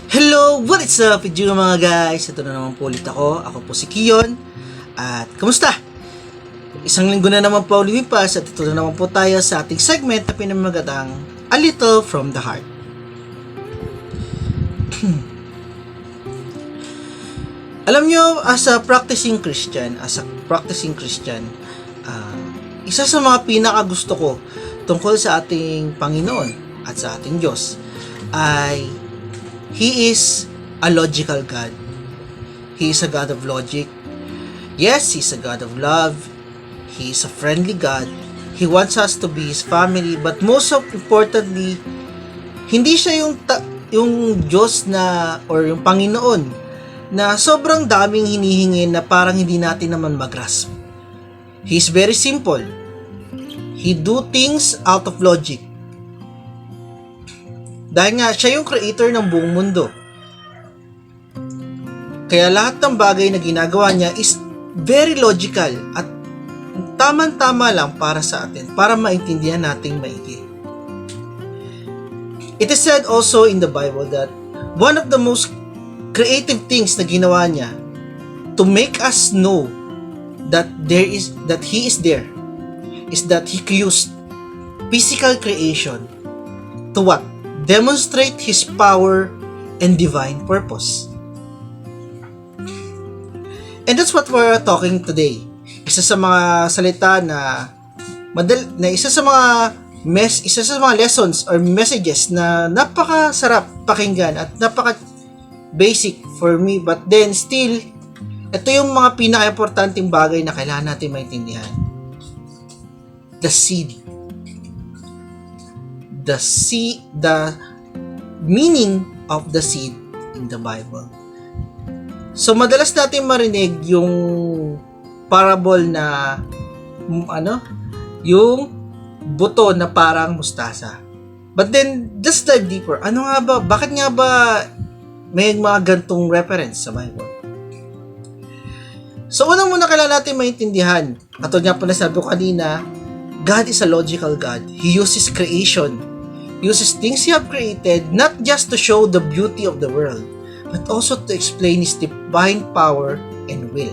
Hello! What is up with you mga guys? Ito na naman po ulit ako. Ako po si Kion. At kamusta? Isang linggo na naman po lumipas at ito na naman po tayo sa ating segment na pinamagatang A Little From The Heart. Alam nyo, as a practicing Christian, isa sa mga pinaka-gusto ko tungkol sa ating Panginoon at sa ating Diyos ay He is a logical God. He is a God of logic. Yes, He's a God of love. He is a friendly God. He wants us to be His family. But most importantly, hindi siya yung Diyos na, or yung Panginoon, na sobrang daming hinihingi na parang hindi natin naman mag-grasp. He's very simple. He do things out of logic. Dahil nga, siya yung creator ng buong mundo. Kaya lahat ng bagay na ginagawa niya is very logical at tamang-tama lang para sa atin, para maintindihan nating maigi. It is said also in the Bible that one of the most creative things na ginawa niya to make us know that He is there is that He used physical creation to what? Demonstrate His power and divine purpose. And that's what we're talking today. Isa sa mga salita isa sa mga lessons or messages na napakasarap pakinggan at napaka basic for me, but then still ito yung mga pinaka-importanting bagay na kailangan natin maintindihan. The seed. The meaning of the seed in the Bible. So madalas natin marinig yung parable na yung buto na parang mustasa. But then just dive deeper. Ano nga ba? Bakit nga ba may mga gantong reference sa Bible? So unang muna kailangan natin maintindihan. Katulad nga po na sabi ko kanina, God is a logical God. He uses creation. Uses things He have created not just to show the beauty of the world, but also to explain His divine power and will.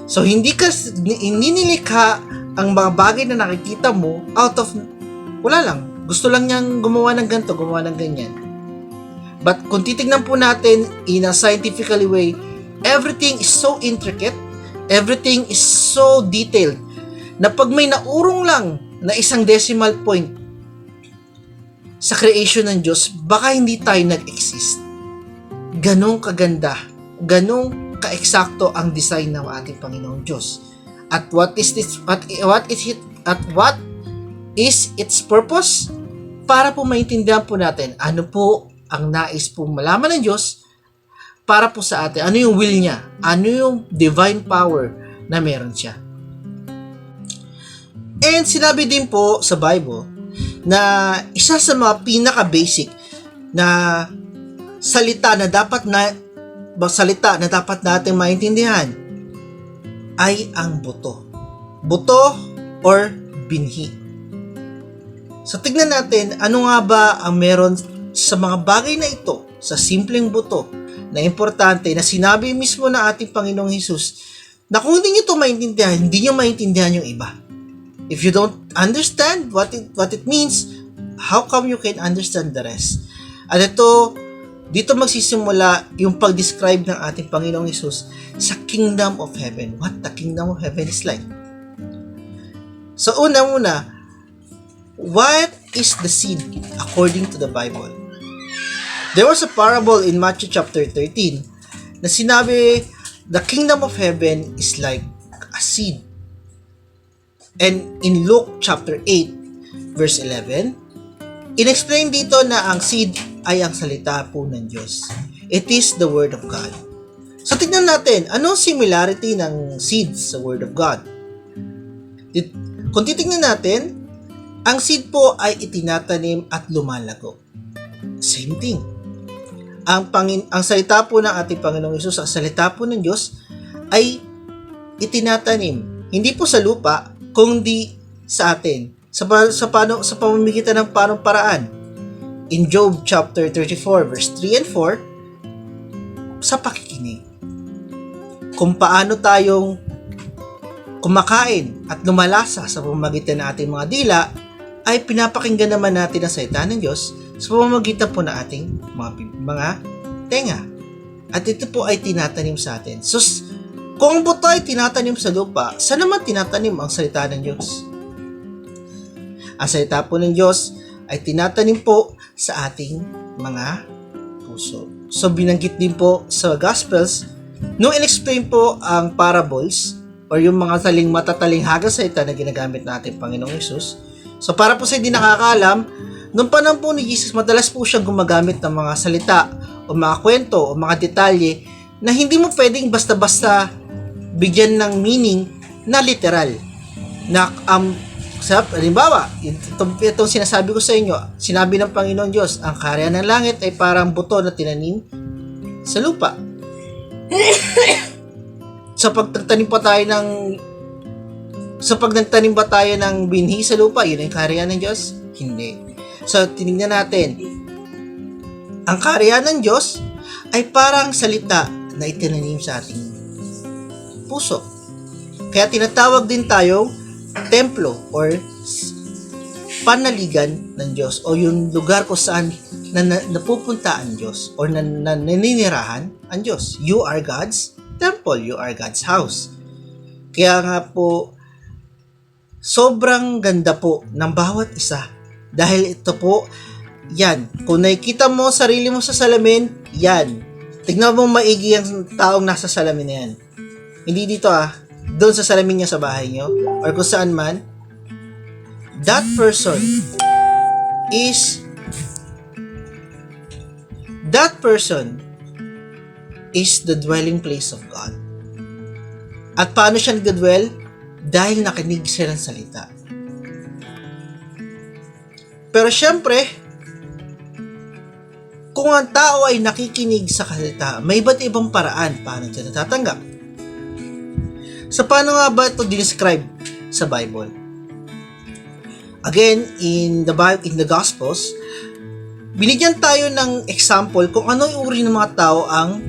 So hindi nilikha ang mga bagay na nakikita mo out of wala lang. Gusto lang niyang gumawa ng ganito, gumawa ng ganyan. But kung titignan po natin in a scientifically way, everything is so intricate, everything is so detailed, na pag may naurong lang na isang decimal point sa creation ng Diyos, baka hindi tayo nag-exist. Ganong kaganda, ganong kaeksakto ang design ng ating Panginoong Diyos. At what is its purpose? Para po maintindihan po natin ano po ang nais po malaman ng Diyos para po sa atin. Ano yung will niya? Ano yung divine power na meron siya? And sinabi din po sa Bible na isa sa mga pinaka-basic na salita na dapat natin maintindihan ay ang buto. Buto or binhi. So tignan natin ano nga ba ang meron sa mga bagay na ito, sa simpleng buto na importante na sinabi mismo na ating Panginoong Hesus na kung hindi nyo ito maintindihan, hindi nyo maintindihan yung iba. If you don't understand what it means, how come you can understand the rest? At dito magsisimula yung pag-describe ng ating Panginoong Hesus sa Kingdom of Heaven. What the Kingdom of Heaven is like. So una-una, what is the seed according to the Bible? There was a parable in Matthew chapter 13 na sinabi, the Kingdom of Heaven is like a seed. And in Luke chapter 8 verse 11, in-explain dito na ang seed ay ang salita po ng Diyos. It is the Word of God. So tignan natin, anong similarity ng seed sa Word of God? Kung titignan natin, ang seed po ay itinatanim at lumalago. Same thing. Ang salita po ng ating Panginoong Hesus, ang salita po ng Diyos ay itinatanim. Hindi po sa lupa, kundi sa atin. Sa pamamagitan ng paraan. in Job chapter 34 verse 3 and 4 sa pakikinig. Kung paano tayong kumakain at lumalasa sa pamamagitan ng ating mga dila, ay pinapakinggan naman natin ang salita ng Diyos sa pamamagitan po ng ating mga tenga. At ito po ay tinatanim sa atin. So, kung ang buto ay tinatanim sa lupa, saan naman tinatanim ang salita ng Diyos? Ang salita po ng Diyos ay tinatanim po sa ating mga puso. So, binanggit din po sa Gospels, nung in-explain po ang parables, or yung mga matatalinghagang salita na ginagamit natin Panginoong Hesus. So, para po sa hindi nakakaalam, nung panahon po ni Jesus, madalas po siyang gumagamit ng mga salita, o mga kwento, o mga detalye, na hindi mo pwedeng basta-basta bigyan ng meaning na literal. Na, halimbawa, itong sinasabi ko sa inyo, sinabi ng Panginoon Diyos, ang kaharian ng langit ay parang buto na tinanim sa lupa. Sa pagtanim pa tayo nagtanim ba tayo ng binhi sa lupa, yun ang kaharian ng Diyos? Hindi. So, tinignan natin. Ang kaharian ng Diyos ay parang salita na itinanim sa ating puso. Kaya tinatawag din tayong templo or panaligan ng Diyos o yung lugar kung saan napupunta ang Diyos or naninirahan ang Diyos. You are God's temple. You are God's house. Kaya nga po, sobrang ganda po ng bawat isa. Dahil ito po, yan. Kung nakikita mo sarili mo sa salamin, yan. Tignan mo maigi ang taong nasa salamin na yan. Hindi dito doon sa salamin niya sa bahay niyo or kung saan man, that person is the dwelling place of God. At paano siya nagdadwell? Dahil nakinig siya ng salita. Pero syempre, kung ang tao ay nakikinig sa salita, may iba't ibang paraan paano ito natatanggap. So, paano nga ba ito describe sa Bible? Again, in the Gospels, binigyan tayo ng example kung ano yung uri ng mga tao ang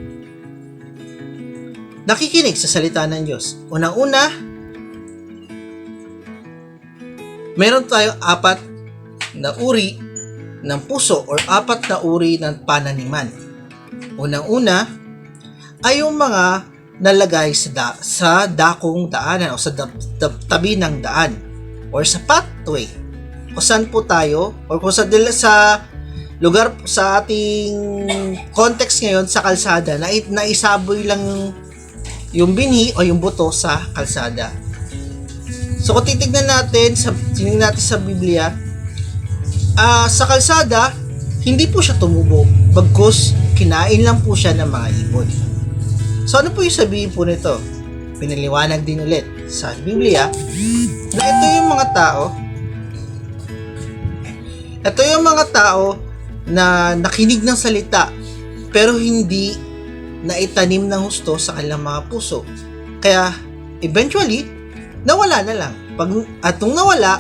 nakikinig sa salita ng Diyos. Unang-una, meron tayong 4 na uri ng puso or 4 na uri ng pananiman. Unang-una ay yung mga nalagay sa dakong daanan o sa tabi ng daan or sa pathway. Kung saan po tayo or kung sa lugar sa ating context ngayon sa kalsada na naisaboy lang yung binhi o yung buto sa kalsada. So kung titignan natin sa Biblia, sa kalsada, hindi po siya tumubo, bagkus kinain lang po siya ng mga ibon. So ano po yung sabihin po nito? Pinaliwanag din ulit sa Biblia na ito yung mga tao na nakinig ng salita pero hindi naitanim ng husto sa kanilang mga puso. Kaya eventually, nawala na lang. At nung nawala,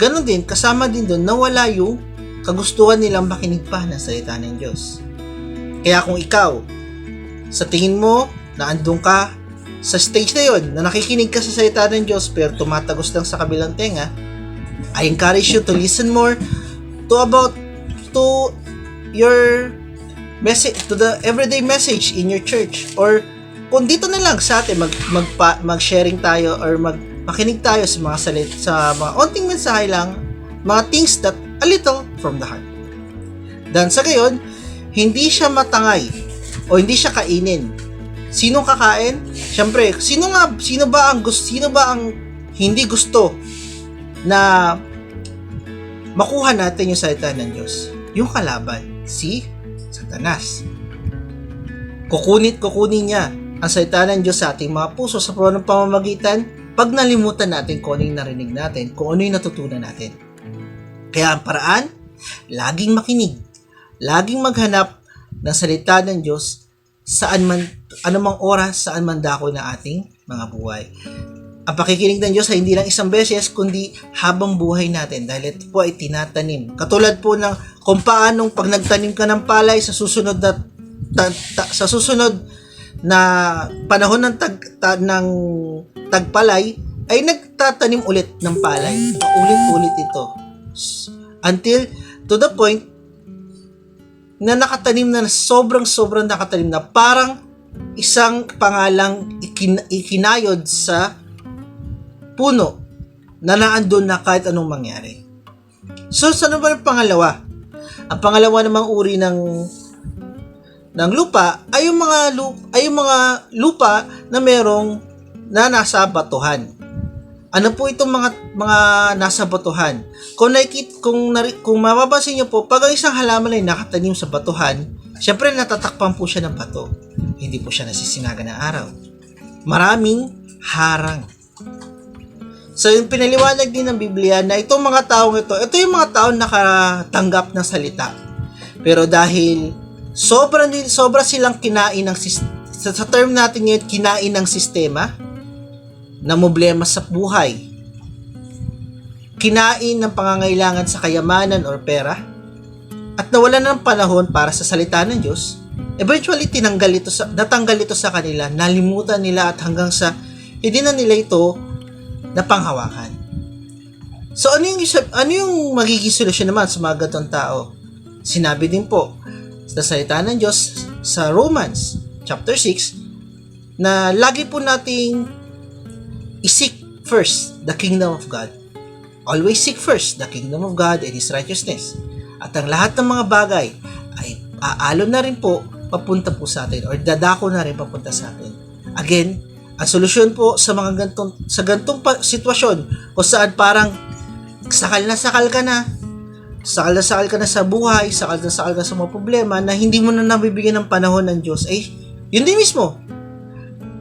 ganun din, kasama din doon, nawala yung kagustuhan nilang makinig pa ng salita ng Diyos. Kaya kung ikaw, sa tingin mo na andun ka sa stage na yon, na nakikinig ka sa salita ng Diyos pero tumatagos lang sa kabilang tenga, I encourage you to listen more to your message, to the everyday message in your church, or kung dito na lang sa atin mag-sharing tayo or makinig tayo sa mga onting mensahe lang, mga things that a little from the heart. Dan sa gayon, hindi siya matangay o hindi siya kainin. Sinong kakain? Siyempre, sino ba ang hindi gusto na makuha natin yung salita ng Diyos? Yung kalaban, si Satanas. Kukunin niya ang salita ng Diyos sa ating mga puso sa pamamagitan pag nalimutan natin kung ano yung narinig natin, kung ano yung natutunan natin. Kaya ang paraan, laging makinig, laging maghanap ng salita ng Diyos saan man, anumang oras, saan man dako ng ating mga buhay. Ang pakikinig ng Diyos ay hindi lang isang beses, kundi habang buhay natin, dahil ito po ay tinatanim. Katulad po ng kung paanong pag nagtanim ka ng palay sa susunod na panahon ng tagpalay, ay nagtatanim ulit ng palay. Ulit-ulit ito. Until to the point na nakatanim na sobrang nakatanim na parang isang pangalang ikinayod sa puno na naandun na kahit anong mangyari. So, ano ba ang pangalawa? Ang pangalawa namang uri ng lupa ay yung mga lupa na nasa batuhan. Ano po itong mga nasa batuhan? Kung mapapansin niyo po, pag ang isang halaman ay nakatanim sa batuhan, syempre natatakpan po siya ng bato. Hindi po siya nasisinaga ng araw. Maraming harang. So, yung pinaliwanag din ng Biblia na itong mga taong ito yung mga taong nakatanggap ng salita. Pero dahil sobra silang kinain ng sa term natin ngayon, kinain ng sistema, na problema sa buhay, kinain ng pangangailangan sa kayamanan or pera, at nawalan ng panahon para sa salita ng Diyos, eventually natanggal ito sa kanila, nalimutan nila at hanggang sa hindi na nila ito napanghawakan. So ano yung magiging solusyon naman sa mga ganitong tao? Sinabi din po sa salita ng Diyos sa Romans chapter 6 na lagi po nating i-seek first the kingdom of God. Always seek first the kingdom of God and His righteousness. At ang lahat ng mga bagay ay aalon na rin po papunta po sa atin or dadako na rin papunta sa atin. Again, ang solusyon po sa mga gantong sitwasyon kung saan parang sakal na sakal ka na sa buhay, sakal ka sa mga problema na hindi mo na nabibigyan ng panahon ng Diyos, ay yun din mismo.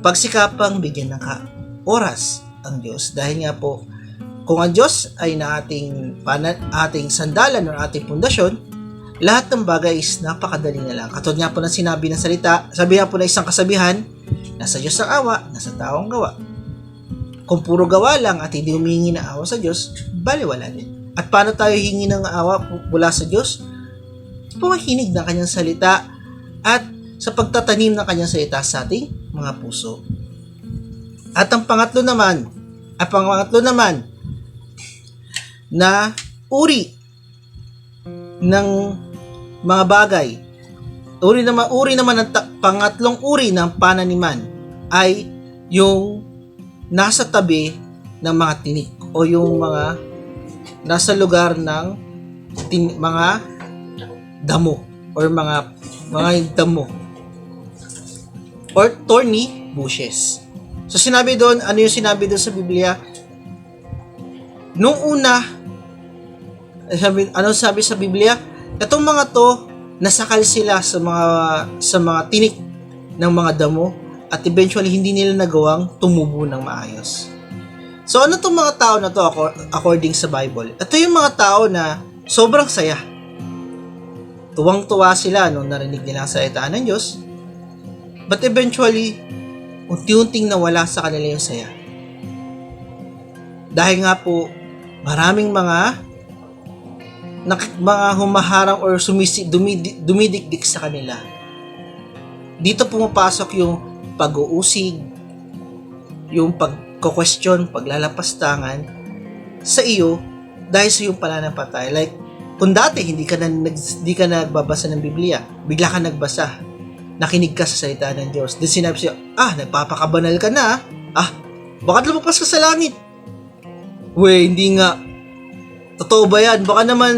Pagsikapang bigyan ng oras ang Diyos, dahil nga po kung ang Diyos ay na ating sandalan o ating pundasyon, lahat ng bagay is napakadali na lang. Katulad nga po ng sinabi ng salita, sabi nga po na isang kasabihan, nasa Diyos ang awa, nasa tao ang gawa. Kung puro gawa lang at hindi humingi ng awa sa Diyos, baliwala din. At paano tayo hingi ng awa mula sa Diyos? Pumakinig ng kanyang salita at sa pagtatanim ng kanyang salita sa ating mga puso. At ang pangatlo naman na uri ng mga bagay, uri naman ng pangatlong uri ng pananiman ay yung nasa tabi ng mga tinik o yung mga nasa lugar ng mga damo or mga damo or thorny bushes. So sinabi doon, ano yung sinabi doon sa Biblia? Nung una, ano sabi sa Biblia? Itong mga to, nasakal sila sa mga tinik ng mga damo at eventually hindi nila nagawang tumubo ng maayos. So ano tong mga tao na to according sa Bible? Ito yung mga tao na sobrang saya. Tuwang-tuwa sila nung narinig nila ang salita ng Diyos. But eventually, unti-unting nawala sa kanila yung saya. Dahil nga po, maraming mga humaharang or dumidikdik sa kanila. Dito pumapasok yung pag-uusig, yung pagko-question, paglalapastangan sa iyo dahil sa iyong pananampalataya. Like, kung dati hindi ka nagbabasa ng Biblia, bigla ka nagbasa, nakinig ka sa salita ng Diyos. Then sinabi siya, nagpapakabanal ka na. Bakit lumabas ka sa langit? Hindi nga. Totoo ba yan? Baka naman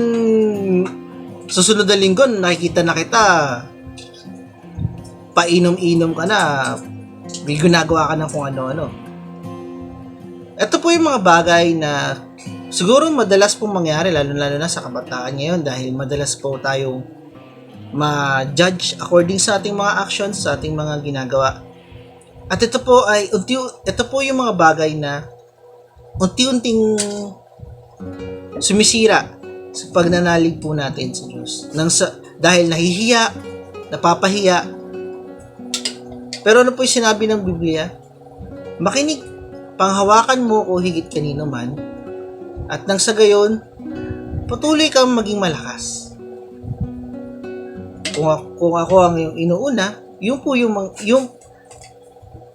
susunod na linggo, nakikita na kita, painom-inom ka na, may ginagawa ka ng kung ano-ano. Ito po yung mga bagay na siguro madalas pong mangyari, lalo-lalo na sa kabataan ngayon, dahil madalas po tayong ma-judge according sa ating mga actions, sa ating mga ginagawa. At ito po yung mga bagay na unti-unting sumisira sa pagnanalig po natin sa Diyos. Dahil nahihiya, napapahiya. Pero ano po yung sinabi ng Biblia? Makinig panghawakan mo o higit kanino man, at nang sa gayon, patuloy kang maging malakas. Kung ako ang inuuna, yun po yung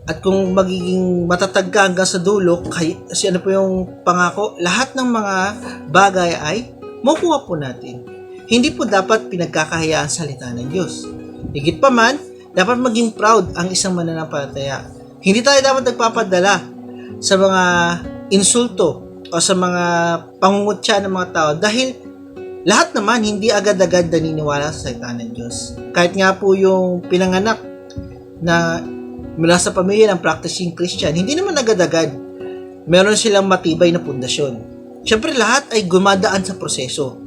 at kung magiging matatag ka hanggang sa dulo, kasi ano po yung pangako, lahat ng mga bagay ay makukuha po natin. Hindi po dapat pinagkakahiyaan sa salita ng Diyos. Higit pa man, dapat maging proud ang isang mananampalataya. Hindi tayo dapat nagpapadala sa mga insulto o sa mga pangungutya ng mga tao dahil lahat naman hindi agad-agad naniniwala sa salita ng Diyos. Kahit nga po yung pinanganak na mula sa pamilya ng practicing Christian, hindi naman agad-agad meron silang matibay na pundasyon. Siyempre lahat ay gumadaan sa proseso.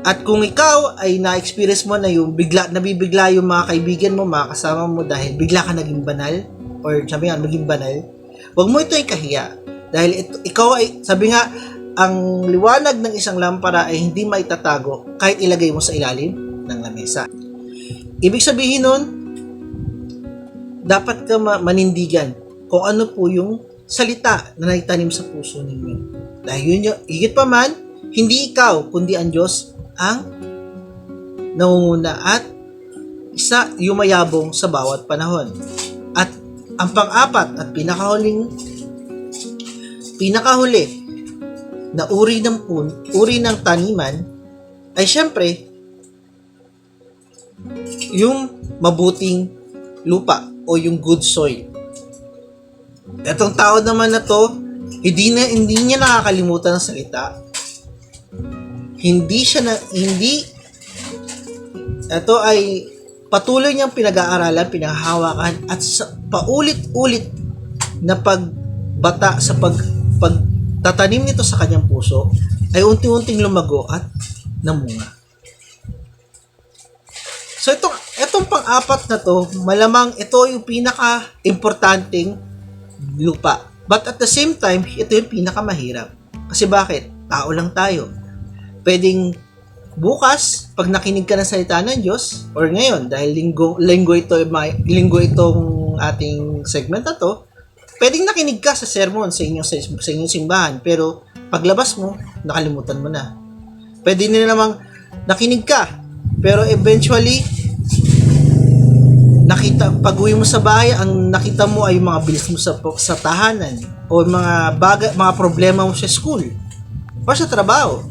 At kung ikaw ay na-experience mo na yung nabibigla yung mga kaibigan mo, mga kasama mo dahil bigla ka naging banal, or sabi nga, maging banal, huwag mo ito ikahiya. Dahil ikaw ay, sabi nga, ang liwanag ng isang lampara ay hindi maitatago kahit ilagay mo sa ilalim ng lamesa. Ibig sabihin nun, dapat ka manindigan kung ano po yung salita na naitanim sa puso ninyo. Dahil yun yung, higit pa man, hindi ikaw, kundi ang Diyos ang nangunguna at isa yumayabong sa bawat panahon. At ang pang-apat at pinakahuli na uri ng taniman ay syempre yung mabuting lupa o yung good soil. Etong tao naman na to, hindi niya nakakalimutan ng salita. Ito ay patuloy niyang pinag-aaralan, pinaghahawakan at paulit-ulit na pagbata sa pagtatanim nito sa kanyang puso ay unti-unting lumago at namunga. So itong pang-apat na to, malamang ito yung pinaka-importanting lupa. But at the same time, ito yung pinaka-mahirap. Kasi bakit? Tao lang tayo. Pwedeng bukas, pag nakinig ka ng salita ng Diyos, or ngayon, dahil linggo itong ating segment na to, pwedeng nakinig ka sa sermon sa inyong simbahan, pero paglabas mo, nakalimutan mo na. Pwede na namang nakinig ka, pero eventually, pag-uwi mo sa bahay, ang nakita mo ay mga bilis mo sa tahanan o mga problema mo sa school o sa trabaho.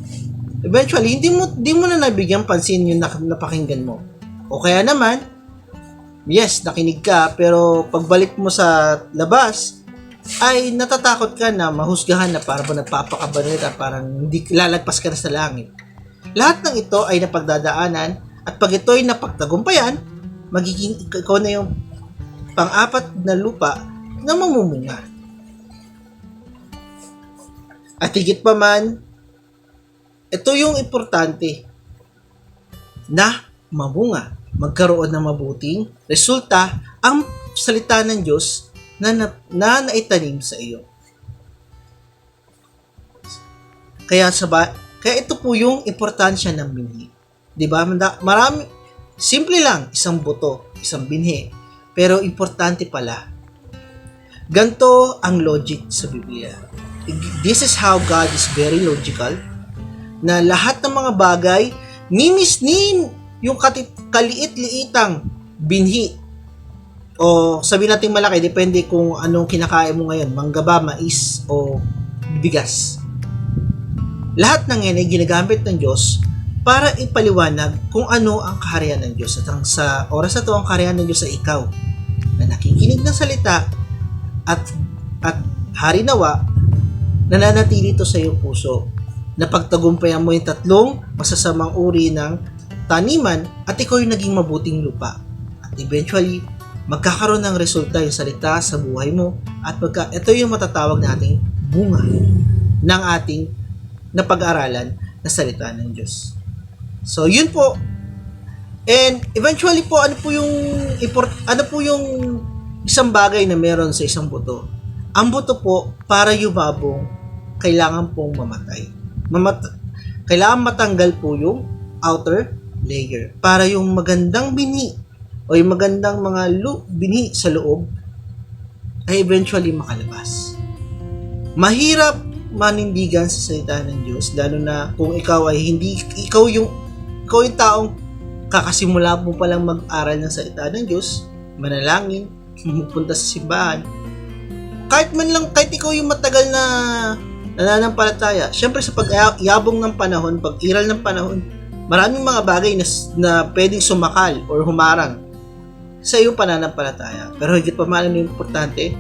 Eventually, hindi mo na nabigyan pansin yung napakinggan mo. O kaya naman, yes, nakinig ka, pero pagbalik mo sa labas, ay natatakot ka na mahusgahan na parang nagpapakabanita, parang hindi lalagpas ka na sa langit. Lahat ng ito ay napagdadaanan at pag ito ay napagtagumpayan, magiging ikaw na yung pang-apat na lupa na mamumunga. At higit pa man, ito yung importante na mamunga, magkaroon ng mabuting resulta ang salita ng Diyos na naitanim sa iyo. Kaya ito po yung importansya ng binhi. 'Di ba? Simple lang, isang buto, isang binhi. Pero importante pala. Ganto ang logic sa Biblia. This is how God is very logical. Na lahat ng mga bagay, yung kaliit-liitang binhi. O sabihin natin malaki, depende kung anong kinakain mo ngayon, mangga ba, mais, o bigas. Lahat ng yan ay ginagamit ng Diyos para ipaliwanag kung ano ang kaharian ng Diyos. At sa oras na ito, ang kaharian ng Diyos ay ikaw na nakikinig ng salita at hari nawa, nananatili ito sa iyong puso na pagtagumpayan mo yung tatlong masasamang uri ng taniman at ikaw yung naging mabuting lupa. At eventually, magkakaroon ng resulta yung salita sa buhay mo at ito yung matatawag nating bunga ng ating napag-aralan na salita ng Diyos. So, yun po. And eventually po, ano po yung isang bagay na meron sa isang buto? Ang buto po, para yumabong, kailangan pong mamatay. Kailangan matanggal po yung outer layer para yung magandang binhi o yung magandang mga binhi sa loob ay eventually makalabas. Mahirap manindigan sa salita ng Diyos, lalo na kung ikaw ay hindi, ikaw yung taong kakasimula mo palang mag-aral ng salita ng Diyos, manalangin, pumunta sa simbahan. Kahit ikaw yung matagal na nananampalataya, syempre sa pag-yabong ng panahon, pag-iral ng panahon, maraming mga bagay na pwedeng sumakal or humarang sa iyong pananampalataya. Pero higit pa man yung importante,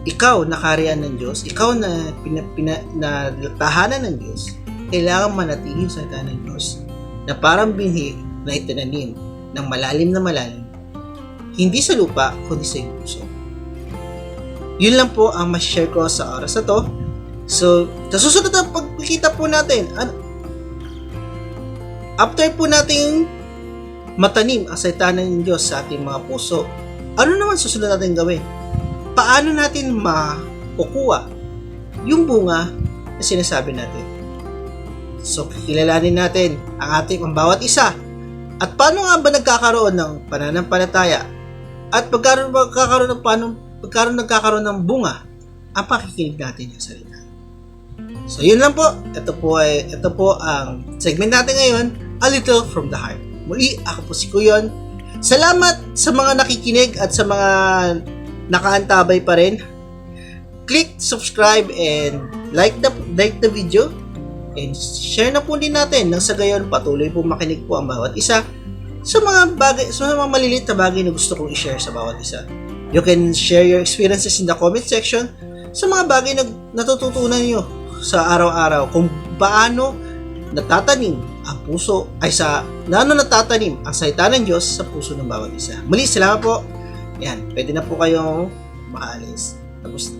ikaw na kaharian ng Diyos, ikaw na tahanan ng Diyos, kailangan manatili sa salita ng Diyos na parang binhi na itinanim ng malalim na malalim, hindi sa lupa, kundi sa iyong puso. Yun lang po ang ma-share ko sa oras na to. So, sa susunod na pagkikita po natin, after po nating matanim ang salita ng Diyos sa ating mga puso, ano naman susunod natin gawin? Paano natin makukuha yung bunga na sinasabi natin? So, kilalanin natin ang bawat isa. At paano nga ba nagkakaroon ng pananampalataya? At pagkaroon nagkakaroon ng bunga ang pakikinig natin sa salita. So, yun lang po. Ito po ang segment natin ngayon, A Little from the Heart. Muli, ako po si Kuyon. Salamat sa mga nakikinig at sa mga nakaantabay pa rin. Click subscribe and like the video and share na po din natin nang sa gayon patuloy po makinig po ang bawat isa sa mga maliliit na bagay na gusto kong i-share sa bawat isa. You can share your experiences in the comment section sa mga bagay na natututunan nyo sa araw-araw, kung paano natatanim ang puso natatanim ang salita ng Diyos sa puso ng bawat isa. Muli, salamat po. Yan, pwede na po kayong makaalis. Tapos